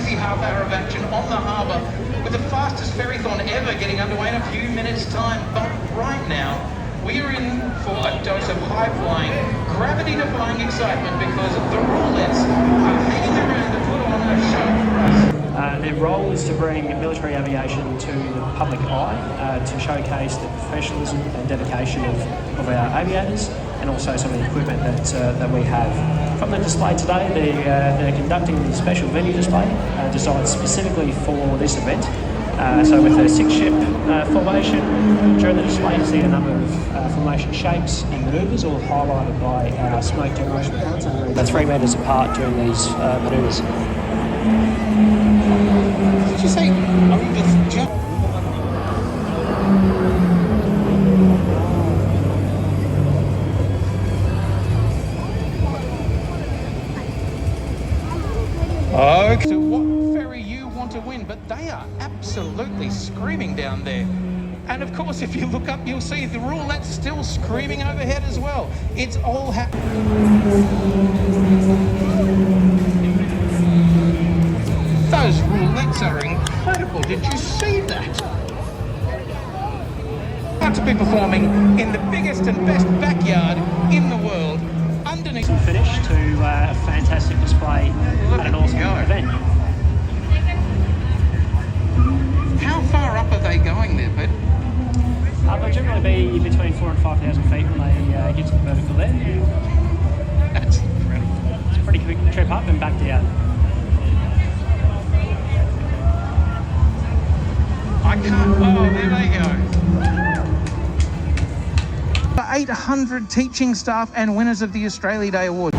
crazy half hour of action on the harbour with the fastest ferrython ever getting underway in a few minutes' time. But right now, we are in for a dose of high-flying, gravity-defying excitement because the roulettes are hanging around to put on a show for us. Their role is to bring military aviation to the public eye, to showcase the professionalism and dedication of our aviators, and also some of the equipment that we have. From the display today, they're conducting the special venue display designed specifically for this event. So with a 6-ship formation, during the display you see a number of formation shapes and manoeuvres, all highlighted by our smoke generation plants. They're 3 metres apart during these manoeuvres. Did you say? Okay. So what ferry you want to win? But they are absolutely screaming down there. And of course, if you look up, you'll see the roulette's still screaming overhead as well. It's all happening. Those roulettes are incredible. Did you see that? About to be performing in the biggest and best backyard in the world. Underneath. Finish to a fantastic display at an awesome event. How far up are they going there, Pete? They'll generally be between 4,000 and 5,000 feet when they get to the vertical there. That's incredible. It's a pretty quick trip up and back down. I can't. Oh, there they go. 800 teaching staff and winners of the Australia Day Award.